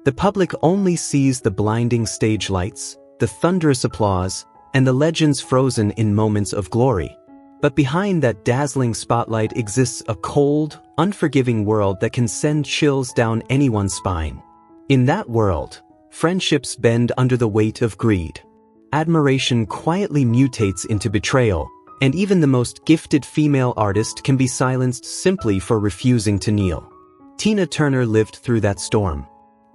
The public only sees the blinding stage lights, the thunderous applause, and the legends frozen in moments of glory. But behind that dazzling spotlight exists a cold, unforgiving world that can send chills down anyone's spine. In that world, friendships bend under the weight of greed. Admiration quietly mutates into betrayal, and even the most gifted female artist can be silenced simply for refusing to kneel. Tina Turner lived through that storm.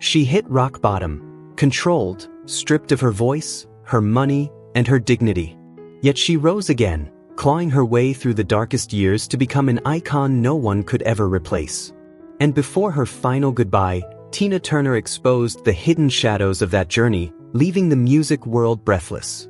She hit rock bottom, controlled, stripped of her voice, her money, and her dignity. Yet she rose again, clawing her way through the darkest years to become an icon no one could ever replace. And before her final goodbye, Tina Turner exposed the hidden shadows of that journey, leaving the music world breathless.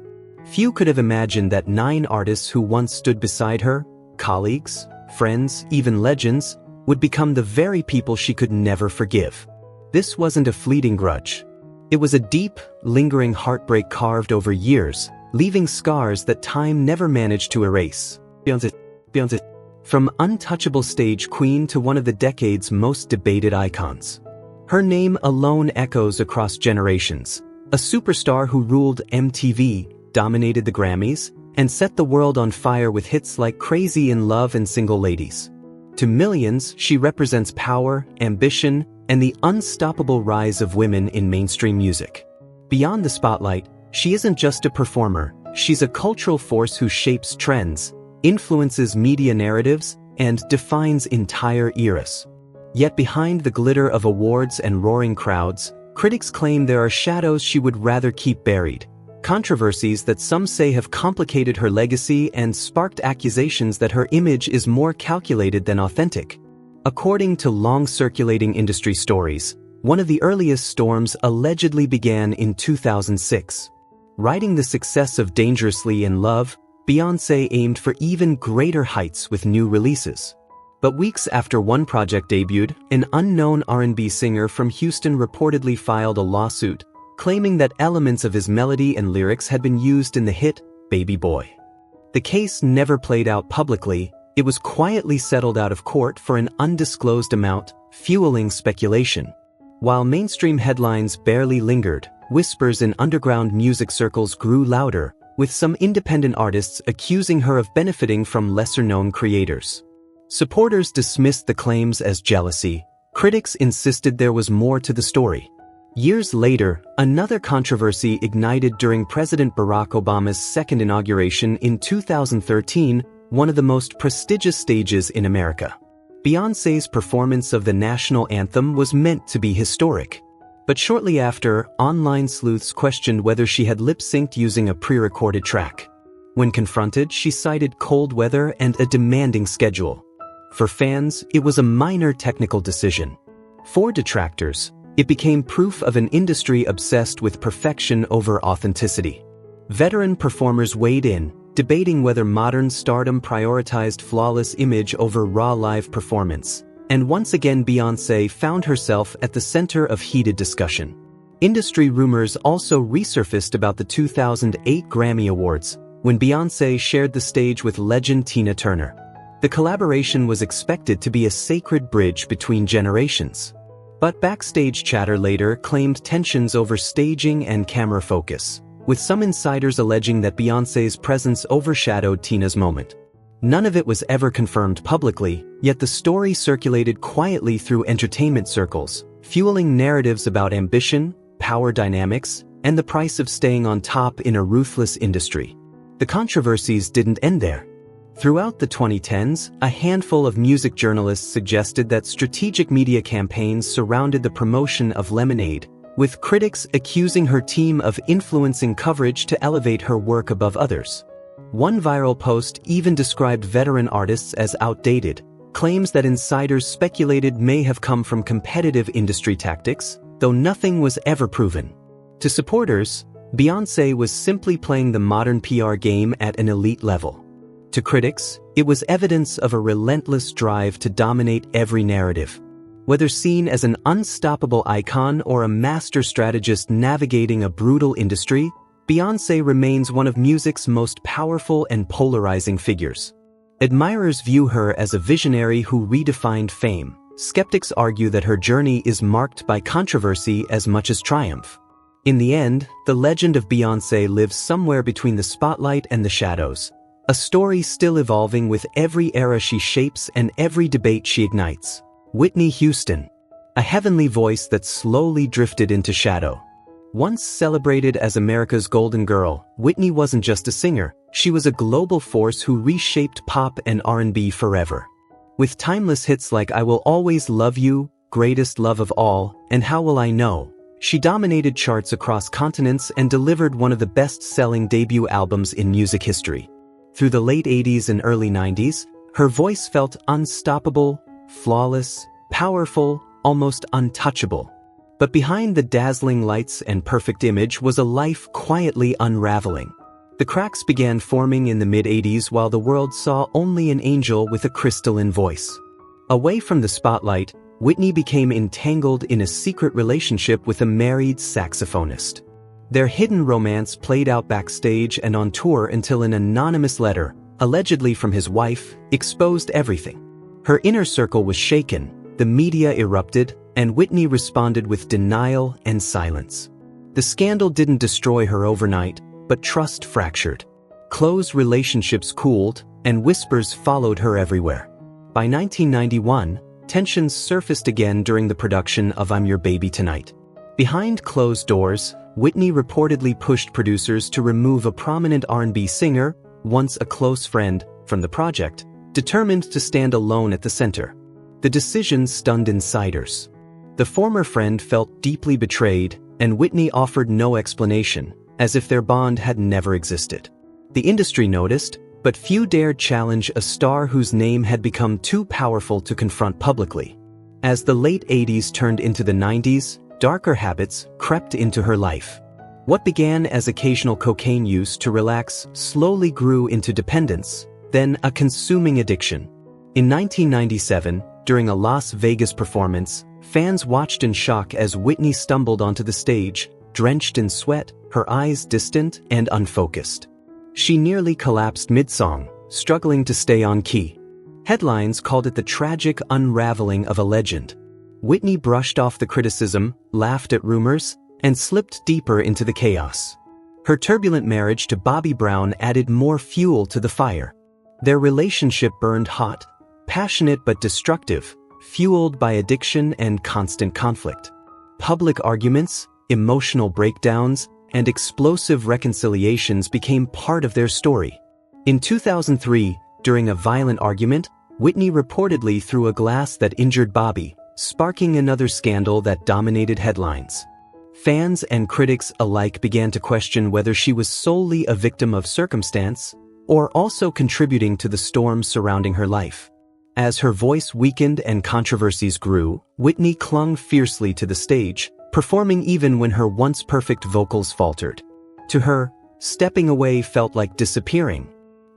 Few could have imagined that 9 artists who once stood beside her, colleagues, friends, even legends, would become the very people she could never forgive. This wasn't a fleeting grudge. It was a deep, lingering heartbreak carved over years, leaving scars that time never managed to erase. Beyoncé. From untouchable stage queen to one of the decade's most debated icons. Her name alone echoes across generations. A superstar who ruled MTV, dominated the Grammys, and set the world on fire with hits like Crazy in Love and Single Ladies. To millions, she represents power, ambition, and the unstoppable rise of women in mainstream music. Beyond the spotlight, she isn't just a performer, she's a cultural force who shapes trends, influences media narratives, and defines entire eras. Yet behind the glitter of awards and roaring crowds, critics claim there are shadows she would rather keep buried. Controversies that some say have complicated her legacy and sparked accusations that her image is more calculated than authentic. According to long-circulating industry stories, one of the earliest storms allegedly began in 2006. Riding the success of Dangerously in Love, Beyoncé aimed for even greater heights with new releases. But weeks after one project debuted, an unknown R&B singer from Houston reportedly filed a lawsuit, claiming that elements of his melody and lyrics had been used in the hit, Baby Boy. The case never played out publicly, it was quietly settled out of court for an undisclosed amount, fueling speculation. While mainstream headlines barely lingered, whispers in underground music circles grew louder, with some independent artists accusing her of benefiting from lesser-known creators. Supporters dismissed the claims as jealousy. Critics insisted there was more to the story. Years later, another controversy ignited during President Barack Obama's second inauguration in 2013, one of the most prestigious stages in America. Beyoncé's performance of the national anthem was meant to be historic. But shortly after, online sleuths questioned whether she had lip-synced using a pre-recorded track. When confronted, she cited cold weather and a demanding schedule. For fans, it was a minor technical decision. For detractors, it became proof of an industry obsessed with perfection over authenticity. Veteran performers weighed in, debating whether modern stardom prioritized flawless image over raw live performance. And once again Beyoncé found herself at the center of heated discussion. Industry rumors also resurfaced about the 2008 Grammy Awards, when Beyoncé shared the stage with legend Tina Turner. The collaboration was expected to be a sacred bridge between generations. But backstage chatter later claimed tensions over staging and camera focus, with some insiders alleging that Beyoncé's presence overshadowed Tina's moment. None of it was ever confirmed publicly, yet the story circulated quietly through entertainment circles, fueling narratives about ambition, power dynamics, and the price of staying on top in a ruthless industry. The controversies didn't end there. Throughout the 2010s, a handful of music journalists suggested that strategic media campaigns surrounded the promotion of Lemonade, with critics accusing her team of influencing coverage to elevate her work above others. One viral post even described veteran artists as outdated. Claims that insiders speculated may have come from competitive industry tactics, though nothing was ever proven. To supporters, Beyoncé was simply playing the modern PR game at an elite level. To critics, it was evidence of a relentless drive to dominate every narrative. Whether seen as an unstoppable icon or a master strategist navigating a brutal industry, Beyoncé remains one of music's most powerful and polarizing figures. Admirers view her as a visionary who redefined fame, skeptics argue that her journey is marked by controversy as much as triumph. In the end, the legend of Beyoncé lives somewhere between the spotlight and the shadows, a story still evolving with every era she shapes and every debate she ignites. Whitney Houston, a heavenly voice that slowly drifted into shadow. Once celebrated as America's Golden Girl, Whitney wasn't just a singer, she was a global force who reshaped pop and R&B forever. With timeless hits like I Will Always Love You, Greatest Love of All, and How Will I Know, she dominated charts across continents and delivered one of the best-selling debut albums in music history. Through the late 80s and early 90s, her voice felt unstoppable, flawless, powerful, almost untouchable. But behind the dazzling lights and perfect image was a life quietly unraveling. The cracks began forming in the mid-80s while the world saw only an angel with a crystalline voice. Away from the spotlight, Whitney became entangled in a secret relationship with a married saxophonist. Their hidden romance played out backstage and on tour until an anonymous letter, allegedly from his wife, exposed everything. Her inner circle was shaken, the media erupted, and Whitney responded with denial and silence. The scandal didn't destroy her overnight, but trust fractured. Close relationships cooled, and whispers followed her everywhere. By 1991, tensions surfaced again during the production of I'm Your Baby Tonight. Behind closed doors, Whitney reportedly pushed producers to remove a prominent R&B singer, once a close friend, from the project, determined to stand alone at the center. The decision stunned insiders. The former friend felt deeply betrayed, and Whitney offered no explanation, as if their bond had never existed. The industry noticed, but few dared challenge a star whose name had become too powerful to confront publicly. As the late 80s turned into the 90s, darker habits crept into her life. What began as occasional cocaine use to relax slowly grew into dependence, then a consuming addiction. In 1997, during a Las Vegas performance, fans watched in shock as Whitney stumbled onto the stage, drenched in sweat, her eyes distant and unfocused. She nearly collapsed mid-song, struggling to stay on key. Headlines called it the tragic unraveling of a legend. Whitney brushed off the criticism, laughed at rumors, and slipped deeper into the chaos. Her turbulent marriage to Bobby Brown added more fuel to the fire. Their relationship burned hot, passionate but destructive, fueled by addiction and constant conflict. Public arguments, emotional breakdowns, and explosive reconciliations became part of their story. In 2003, during a violent argument, Whitney reportedly threw a glass that injured Bobby, sparking another scandal that dominated headlines. Fans and critics alike began to question whether she was solely a victim of circumstance or also contributing to the storm surrounding her life. As her voice weakened and controversies grew, Whitney clung fiercely to the stage, performing even when her once perfect vocals faltered. To her, stepping away felt like disappearing.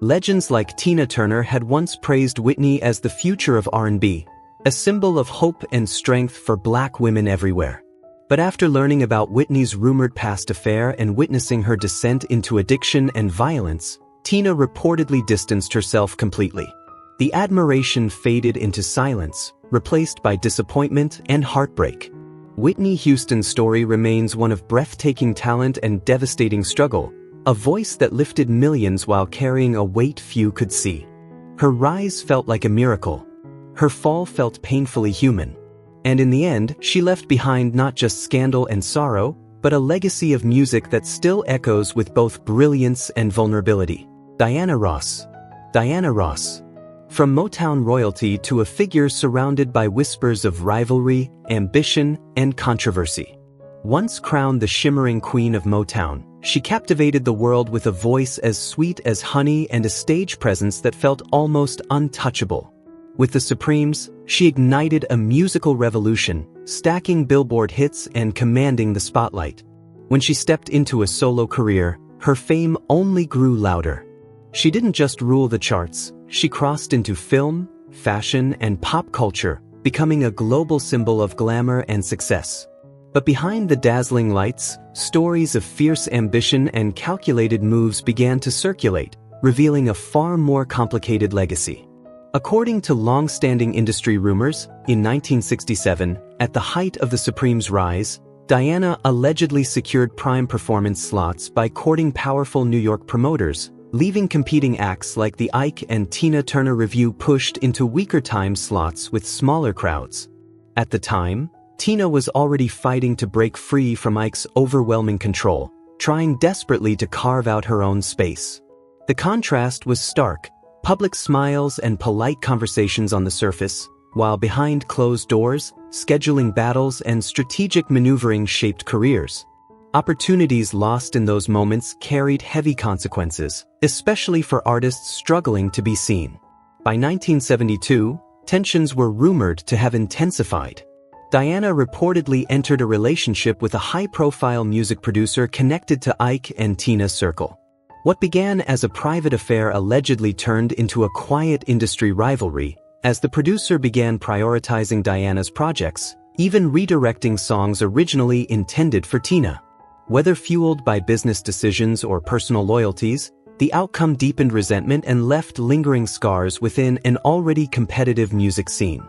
Legends like Tina Turner had once praised Whitney as the future of R&B, a symbol of hope and strength for Black women everywhere. But after learning about Whitney's rumored past affair and witnessing her descent into addiction and violence, Tina reportedly distanced herself completely. The admiration faded into silence, replaced by disappointment and heartbreak. Whitney Houston's story remains one of breathtaking talent and devastating struggle, a voice that lifted millions while carrying a weight few could see. Her rise felt like a miracle. Her fall felt painfully human. And in the end, she left behind not just scandal and sorrow, but a legacy of music that still echoes with both brilliance and vulnerability. Diana Ross. Diana Ross. From Motown royalty to a figure surrounded by whispers of rivalry, ambition, and controversy. Once crowned the shimmering queen of Motown, she captivated the world with a voice as sweet as honey and a stage presence that felt almost untouchable. With the Supremes, she ignited a musical revolution, stacking Billboard hits and commanding the spotlight. When she stepped into a solo career, her fame only grew louder. She didn't just rule the charts, she crossed into film, fashion, and pop culture, becoming a global symbol of glamour and success. But behind the dazzling lights, stories of fierce ambition and calculated moves began to circulate, revealing a far more complicated legacy. According to long-standing industry rumors, in 1967, at the height of the Supremes' rise, Diana allegedly secured prime performance slots by courting powerful New York promoters, leaving competing acts like the Ike and Tina Turner Revue pushed into weaker time slots with smaller crowds. At the time, Tina was already fighting to break free from Ike's overwhelming control, trying desperately to carve out her own space. The contrast was stark: public smiles and polite conversations on the surface, while behind closed doors, scheduling battles and strategic maneuvering shaped careers. Opportunities lost in those moments carried heavy consequences, especially for artists struggling to be seen. By 1972, tensions were rumored to have intensified. Diana reportedly entered a relationship with a high-profile music producer connected to Ike and Tina's circle. What began as a private affair allegedly turned into a quiet industry rivalry, as the producer began prioritizing Diana's projects, even redirecting songs originally intended for Tina. Whether fueled by business decisions or personal loyalties, the outcome deepened resentment and left lingering scars within an already competitive music scene.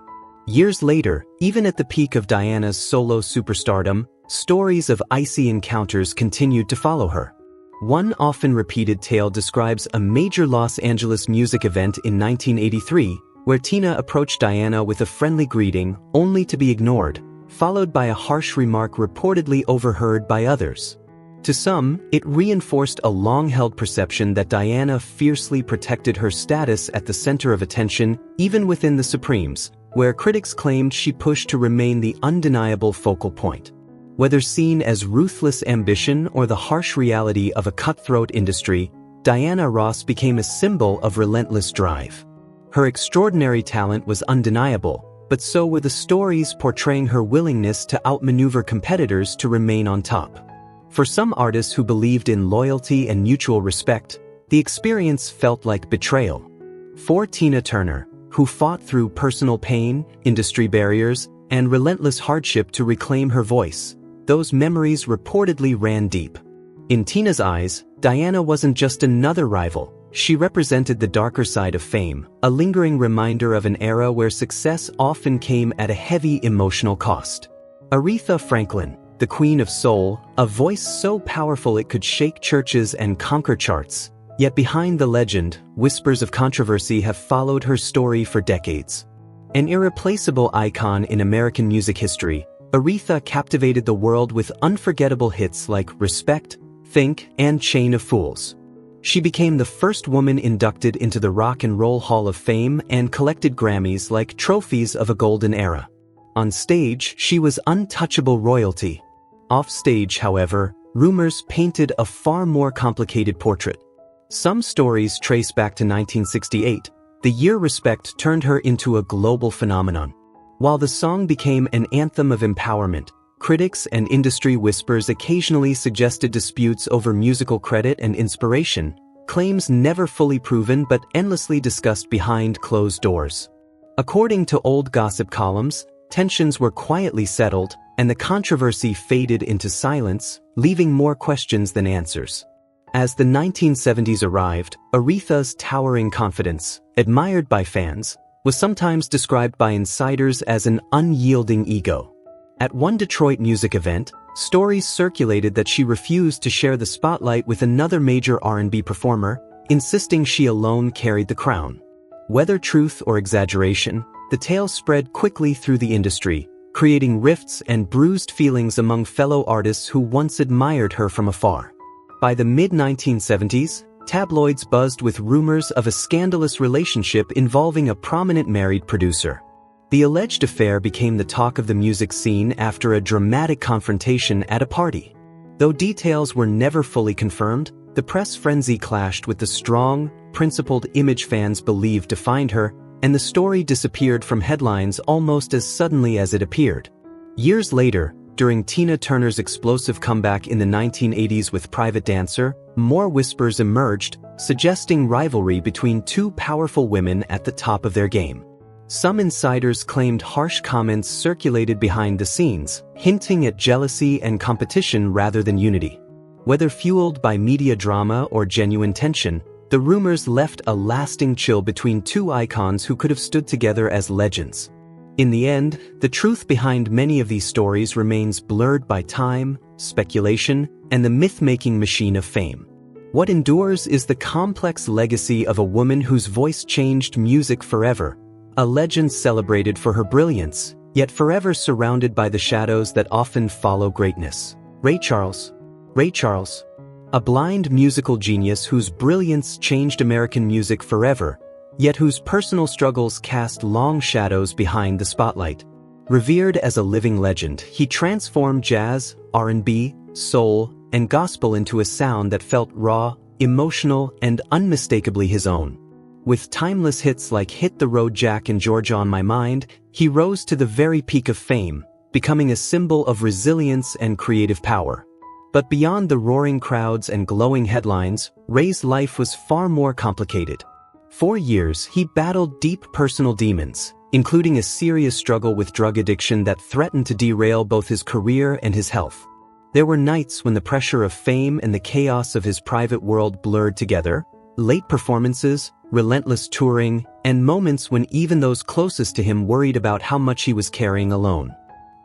Years later, even at the peak of Diana's solo superstardom, stories of icy encounters continued to follow her. One often repeated tale describes a major Los Angeles music event in 1983, where Tina approached Diana with a friendly greeting, only to be ignored, followed by a harsh remark reportedly overheard by others. To some, it reinforced a long-held perception that Diana fiercely protected her status at the center of attention, even within the Supremes, where critics claimed she pushed to remain the undeniable focal point. Whether seen as ruthless ambition or the harsh reality of a cutthroat industry, Diana Ross became a symbol of relentless drive. Her extraordinary talent was undeniable, but so were the stories portraying her willingness to outmaneuver competitors to remain on top. For some artists who believed in loyalty and mutual respect, the experience felt like betrayal. For Tina Turner, who fought through personal pain, industry barriers, and relentless hardship to reclaim her voice, those memories reportedly ran deep. In Tina's eyes, Diana wasn't just another rival. She represented the darker side of fame, a lingering reminder of an era where success often came at a heavy emotional cost. Aretha Franklin, the Queen of Soul, a voice so powerful it could shake churches and conquer charts. Yet behind the legend, whispers of controversy have followed her story for decades. An irreplaceable icon in American music history, Aretha captivated the world with unforgettable hits like Respect, Think, and Chain of Fools. She became the first woman inducted into the Rock and Roll Hall of Fame and collected Grammys like trophies of a golden era. On stage, she was untouchable royalty. Off stage, however, rumors painted a far more complicated portrait. Some stories trace back to 1968, the year Respect turned her into a global phenomenon. While the song became an anthem of empowerment, critics and industry whispers occasionally suggested disputes over musical credit and inspiration, claims never fully proven but endlessly discussed behind closed doors. According to old gossip columns, tensions were quietly settled, and the controversy faded into silence, leaving more questions than answers. As the 1970s arrived, Aretha's towering confidence, admired by fans, was sometimes described by insiders as an unyielding ego. At one Detroit music event, stories circulated that she refused to share the spotlight with another major R&B performer, insisting she alone carried the crown. Whether truth or exaggeration, the tale spread quickly through the industry, creating rifts and bruised feelings among fellow artists who once admired her from afar. By the mid-1970s, tabloids buzzed with rumors of a scandalous relationship involving a prominent married producer. The alleged affair became the talk of the music scene after a dramatic confrontation at a party. Though details were never fully confirmed, the press frenzy clashed with the strong, principled image fans believed defined her, and the story disappeared from headlines almost as suddenly as it appeared. Years later, during Tina Turner's explosive comeback in the 1980s with Private Dancer, more whispers emerged, suggesting rivalry between two powerful women at the top of their game. Some insiders claimed harsh comments circulated behind the scenes, hinting at jealousy and competition rather than unity. Whether fueled by media drama or genuine tension, the The rumors left a lasting chill between two icons who could have stood together as legends. In the end, the truth behind many of these stories remains blurred by time, speculation, and the myth-making machine of fame. What endures is the complex legacy of a woman whose voice changed music forever, a legend celebrated for her brilliance, yet forever surrounded by the shadows that often follow greatness. Ray Charles. Ray Charles, a blind musical genius whose brilliance changed American music forever, yet whose personal struggles cast long shadows behind the spotlight. Revered as a living legend, he transformed jazz, R&B, soul, and gospel into a sound that felt raw, emotional, and unmistakably his own. With timeless hits like Hit the Road Jack and Georgia on My Mind, he rose to the very peak of fame, becoming a symbol of resilience and creative power. But beyond the roaring crowds and glowing headlines, Ray's life was far more complicated. For years, he battled deep personal demons, including a serious struggle with drug addiction that threatened to derail both his career and his health. There were nights when the pressure of fame and the chaos of his private world blurred together, late performances, relentless touring, and moments when even those closest to him worried about how much he was carrying alone.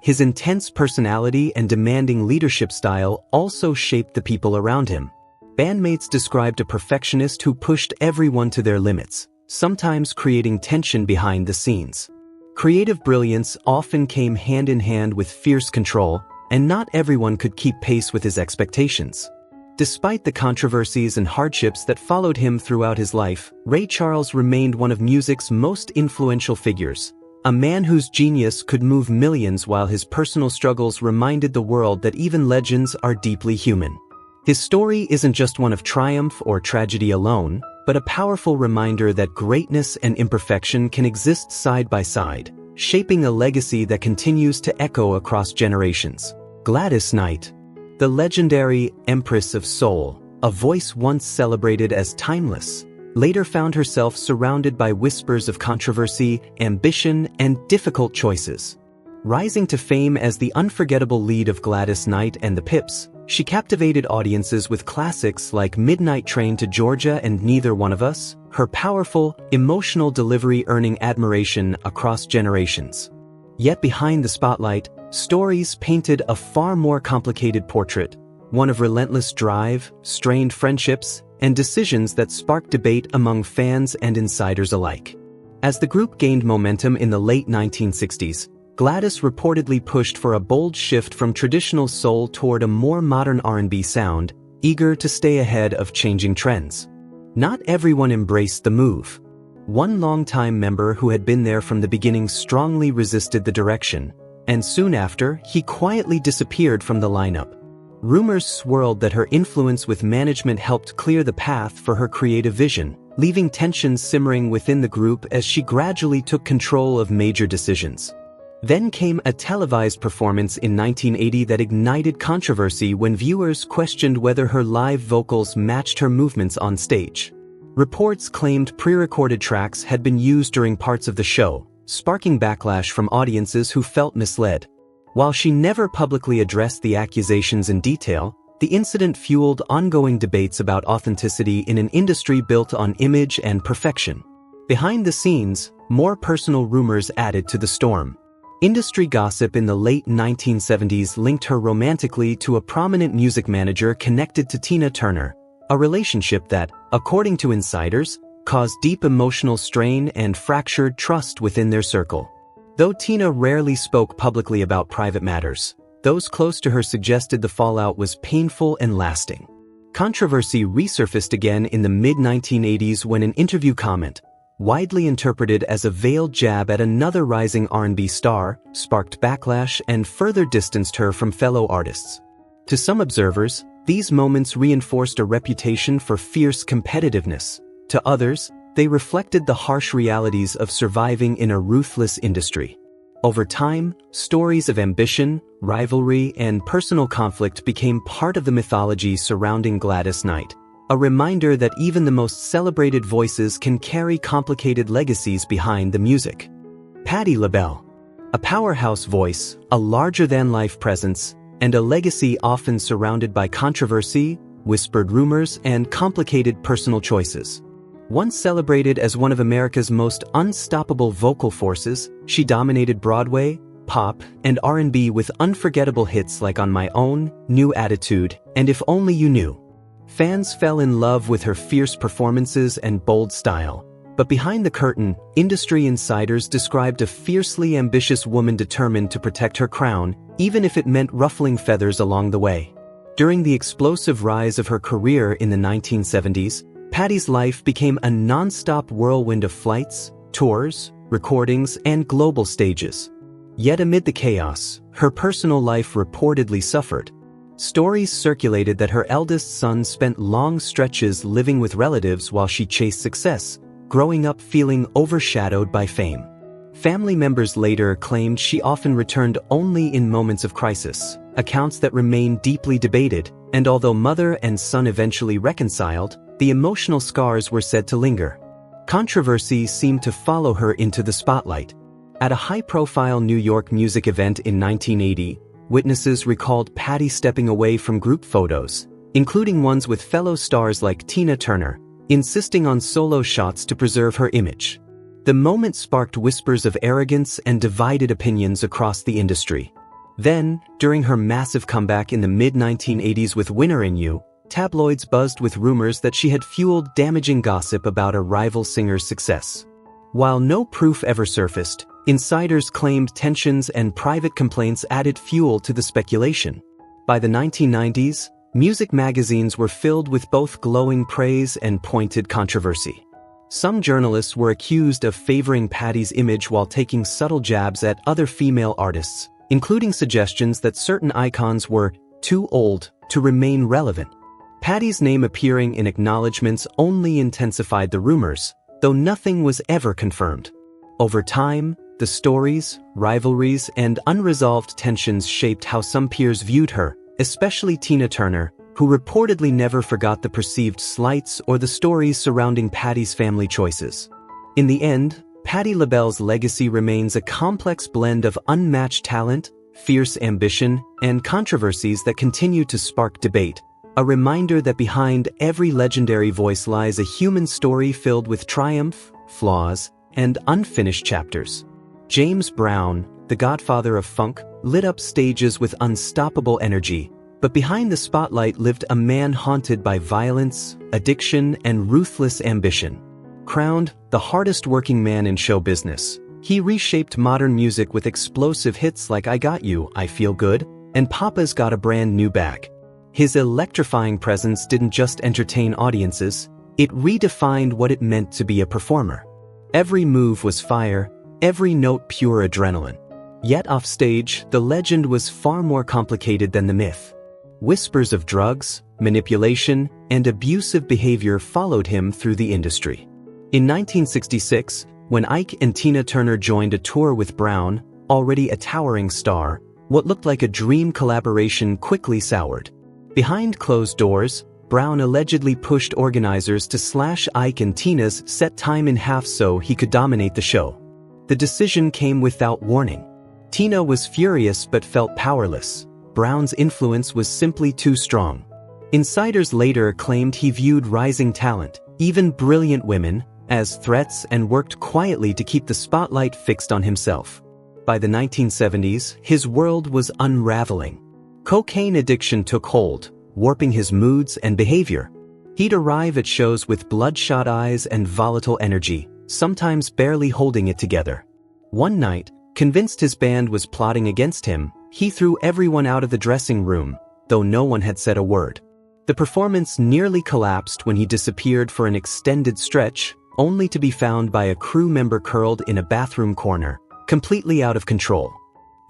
His intense personality and demanding leadership style also shaped the people around him. Bandmates described a perfectionist who pushed everyone to their limits, sometimes creating tension behind the scenes. Creative brilliance often came hand in hand with fierce control, and not everyone could keep pace with his expectations. Despite the controversies and hardships that followed him throughout his life, Ray Charles remained one of music's most influential figures, a man whose genius could move millions while his personal struggles reminded the world that even legends are deeply human. His story isn't just one of triumph or tragedy alone, but a powerful reminder that greatness and imperfection can exist side by side, shaping a legacy that continues to echo across generations. Gladys Knight, the legendary Empress of Soul, a voice once celebrated as timeless, later found herself surrounded by whispers of controversy, ambition, and difficult choices. Rising to fame as the unforgettable lead of Gladys Knight and the Pips, she captivated audiences with classics like Midnight Train to Georgia and Neither One of Us, her powerful, emotional delivery earning admiration across generations. Yet behind the spotlight, stories painted a far more complicated portrait, one of relentless drive, strained friendships, and decisions that sparked debate among fans and insiders alike. As the group gained momentum in the late 1960s, Gladys reportedly pushed for a bold shift from traditional soul toward a more modern R&B sound, eager to stay ahead of changing trends. Not everyone embraced the move. One longtime member who had been there from the beginning strongly resisted the direction, and soon after, he quietly disappeared from the lineup. Rumors swirled that her influence with management helped clear the path for her creative vision, leaving tensions simmering within the group as she gradually took control of major decisions. Then came a televised performance in 1980 that ignited controversy when viewers questioned whether her live vocals matched her movements on stage. Reports claimed pre-recorded tracks had been used during parts of the show, sparking backlash from audiences who felt misled. While she never publicly addressed the accusations in detail, the incident fueled ongoing debates about authenticity in an industry built on image and perfection. Behind the scenes, more personal rumors added to the storm. Industry gossip in the late 1970s linked her romantically to a prominent music manager connected to Tina Turner, a relationship that, according to insiders, caused deep emotional strain and fractured trust within their circle. Though Tina rarely spoke publicly about private matters, those close to her suggested the fallout was painful and lasting. Controversy resurfaced again in the mid-1980s when an interview comment, widely interpreted as a veiled jab at another rising R&B star, sparked backlash and further distanced her from fellow artists. To some observers, these moments reinforced a reputation for fierce competitiveness. To others, they reflected the harsh realities of surviving in a ruthless industry. Over time, stories of ambition, rivalry, and personal conflict became part of the mythology surrounding Gladys Knight, a reminder that even the most celebrated voices can carry complicated legacies behind the music. Patti LaBelle, a powerhouse voice, a larger-than-life presence, and a legacy often surrounded by controversy, whispered rumors, and complicated personal choices. Once celebrated as one of America's most unstoppable vocal forces, she dominated Broadway, pop, and R&B with unforgettable hits like On My Own, New Attitude, and If Only You Knew. Fans fell in love with her fierce performances and bold style. But behind the curtain, industry insiders described a fiercely ambitious woman determined to protect her crown, even if it meant ruffling feathers along the way. During the explosive rise of her career in the 1970s, Patty's life became a non-stop whirlwind of flights, tours, recordings, and global stages. Yet amid the chaos, her personal life reportedly suffered. Stories circulated that her eldest son spent long stretches living with relatives while she chased success, growing up feeling overshadowed by fame. Family members later claimed she often returned only in moments of crisis, accounts that remain deeply debated, and although mother and son eventually reconciled, the emotional scars were said to linger. Controversy seemed to follow her into the spotlight. At a high-profile New York music event in 1980, witnesses recalled Patty stepping away from group photos, including ones with fellow stars like Tina Turner, insisting on solo shots to preserve her image. The moment sparked whispers of arrogance and divided opinions across the industry. Then, during her massive comeback in the mid-1980s with Winner in You, tabloids buzzed with rumors that she had fueled damaging gossip about a rival singer's success. While no proof ever surfaced, insiders claimed tensions and private complaints added fuel to the speculation. By the 1990s, music magazines were filled with both glowing praise and pointed controversy. Some journalists were accused of favoring Patty's image while taking subtle jabs at other female artists, including suggestions that certain icons were too old to remain relevant. Patty's name appearing in acknowledgments only intensified the rumors, though nothing was ever confirmed. Over time, the stories, rivalries, and unresolved tensions shaped how some peers viewed her, especially Tina Turner, who reportedly never forgot the perceived slights or the stories surrounding Patty's family choices. In the end, Patti LaBelle's legacy remains a complex blend of unmatched talent, fierce ambition, and controversies that continue to spark debate, a reminder that behind every legendary voice lies a human story filled with triumph, flaws, and unfinished chapters. James Brown, the godfather of funk, lit up stages with unstoppable energy, but behind the spotlight lived a man haunted by violence, addiction, and ruthless ambition. Crowned the hardest working man in show business, he reshaped modern music with explosive hits like I Got You, I Feel Good, and Papa's Got a Brand New Bag. His electrifying presence didn't just entertain audiences, it redefined what it meant to be a performer. Every move was fire, every note pure adrenaline. Yet offstage, the legend was far more complicated than the myth. Whispers of drugs, manipulation, and abusive behavior followed him through the industry. In 1966, when Ike and Tina Turner joined a tour with Brown, already a towering star, what looked like a dream collaboration quickly soured. Behind closed doors, Brown allegedly pushed organizers to slash Ike and Tina's set time in half so he could dominate the show. The decision came without warning. Tina was furious but felt powerless. Brown's influence was simply too strong. Insiders later claimed he viewed rising talent, even brilliant women, as threats and worked quietly to keep the spotlight fixed on himself. By the 1970s, his world was unraveling. Cocaine addiction took hold, warping his moods and behavior. He'd arrive at shows with bloodshot eyes and volatile energy, sometimes barely holding it together. One night, convinced his band was plotting against him, he threw everyone out of the dressing room, though no one had said a word. The performance nearly collapsed when he disappeared for an extended stretch, only to be found by a crew member curled in a bathroom corner, completely out of control.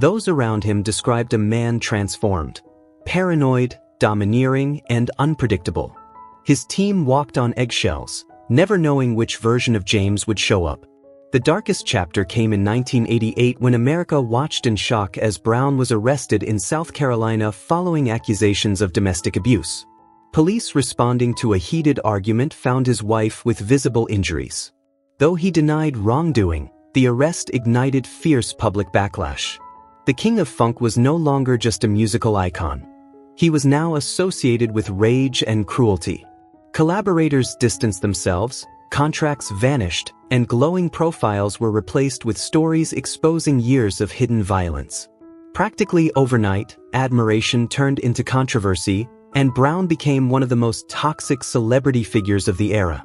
Those around him described a man transformed, paranoid, domineering, and unpredictable. His team walked on eggshells, never knowing which version of James would show up. The darkest chapter came in 1988 when America watched in shock as Brown was arrested in South Carolina following accusations of domestic abuse. Police responding to a heated argument found his wife with visible injuries. Though he denied wrongdoing, the arrest ignited fierce public backlash. The King of Funk was no longer just a musical icon. he was now associated with rage and cruelty. Collaborators distanced themselves, contracts vanished, and glowing profiles were replaced with stories exposing years of hidden violence. Practically overnight, admiration turned into controversy, and Brown became one of the most toxic celebrity figures of the era.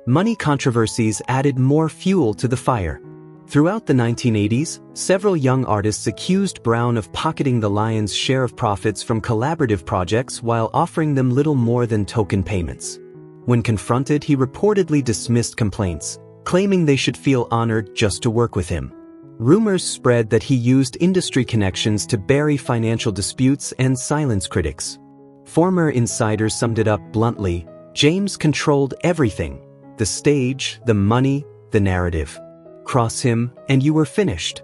Money controversies added more fuel to the fire. Throughout the 1980s, several young artists accused Brown of pocketing the lion's share of profits from collaborative projects while offering them little more than token payments. When confronted, he reportedly dismissed complaints, claiming they should feel honored just to work with him. Rumors spread that he used industry connections to bury financial disputes and silence critics. Former insiders summed it up bluntly: James controlled everything: the stage, the money, the narrative. Cross him, and you were finished.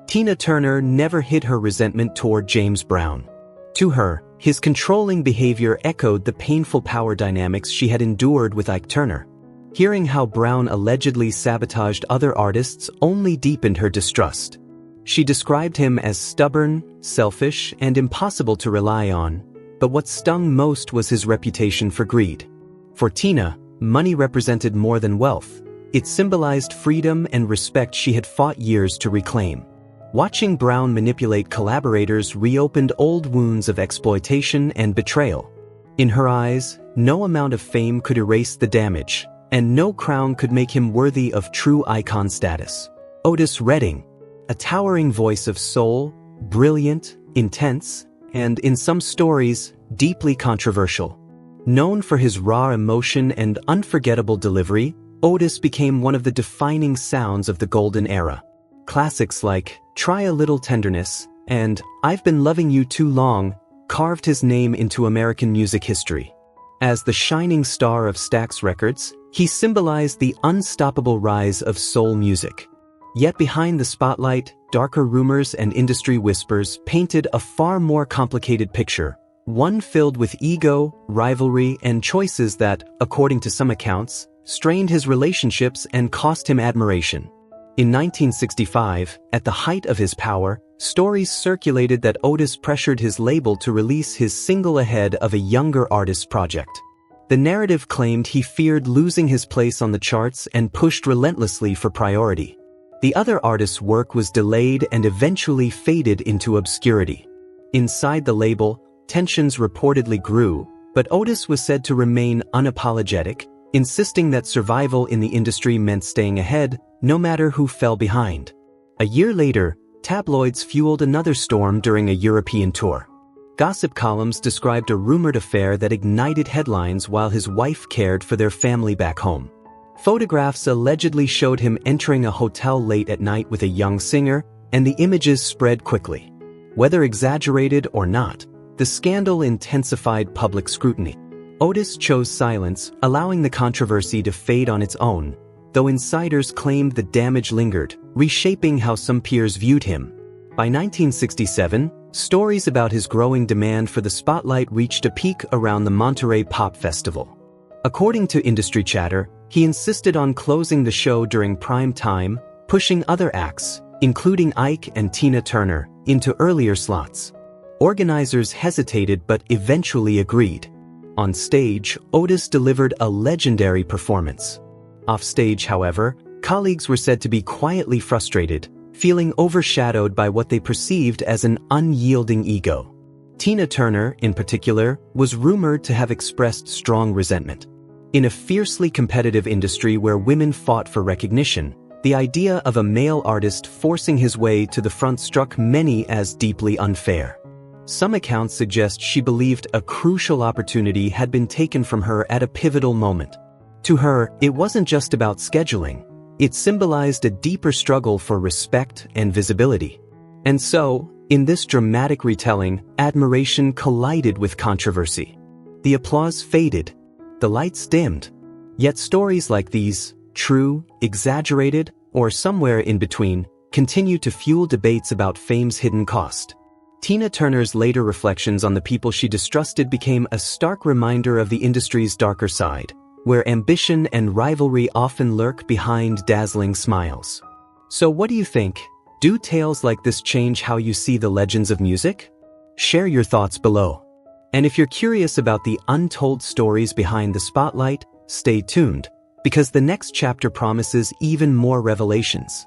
Tina Turner never hid her resentment toward James Brown. To her, his controlling behavior echoed the painful power dynamics she had endured with Ike Turner. Hearing how Brown allegedly sabotaged other artists only deepened her distrust. She described him as stubborn, selfish, and impossible to rely on, but what stung most was his reputation for greed. For Tina, money represented more than wealth. It symbolized freedom and respect she had fought years to reclaim. Watching Brown manipulate collaborators reopened old wounds of exploitation and betrayal. In her eyes, no amount of fame could erase the damage, and no crown could make him worthy of true icon status. Otis Redding, a towering voice of soul, brilliant, intense, and in some stories, deeply controversial. Known for his raw emotion and unforgettable delivery, Otis became one of the defining sounds of the golden era. Classics like Try a Little Tenderness and I've Been Loving You Too Long carved his name into American music history. As the shining star of Stax Records, he symbolized the unstoppable rise of soul music. Yet behind the spotlight, darker rumors and industry whispers painted a far more complicated picture, one filled with ego, rivalry, and choices that, according to some accounts, strained his relationships and cost him admiration. In 1965, at the height of his power, stories circulated that Otis pressured his label to release his single ahead of a younger artist's project. The narrative claimed he feared losing his place on the charts and pushed relentlessly for priority. The other artist's work was delayed and eventually faded into obscurity. Inside the label, tensions reportedly grew, but Otis was said to remain unapologetic, insisting that survival in the industry meant staying ahead, no matter who fell behind. A year later, tabloids fueled another storm during a European tour. Gossip columns described a rumored affair that ignited headlines while his wife cared for their family back home. Photographs allegedly showed him entering a hotel late at night with a young singer, and the images spread quickly. Whether exaggerated or not, the scandal intensified public scrutiny. Otis chose silence, allowing the controversy to fade on its own, though insiders claimed the damage lingered, reshaping how some peers viewed him. By 1967, stories about his growing demand for the spotlight reached a peak around the Monterey Pop Festival. According to industry chatter, he insisted on closing the show during prime time, pushing other acts, including Ike and Tina Turner, into earlier slots. Organizers hesitated but eventually agreed. On stage, Otis delivered a legendary performance. Offstage, however, colleagues were said to be quietly frustrated, feeling overshadowed by what they perceived as an unyielding ego. Tina Turner, in particular, was rumored to have expressed strong resentment. In a fiercely competitive industry where women fought for recognition, the idea of a male artist forcing his way to the front struck many as deeply unfair. Some accounts suggest she believed a crucial opportunity had been taken from her at a pivotal moment. To her, it wasn't just about scheduling. It symbolized a deeper struggle for respect and visibility. And so, in this dramatic retelling, admiration collided with controversy. The applause faded. The lights dimmed. Yet stories like these, true, exaggerated, or somewhere in between, continue to fuel debates about fame's hidden cost. Tina Turner's later reflections on the people she distrusted became a stark reminder of the industry's darker side, where ambition and rivalry often lurk behind dazzling smiles. So what do you think? Do tales like this change how you see the legends of music? Share your thoughts below. And if you're curious about the untold stories behind the spotlight, stay tuned, because the next chapter promises even more revelations.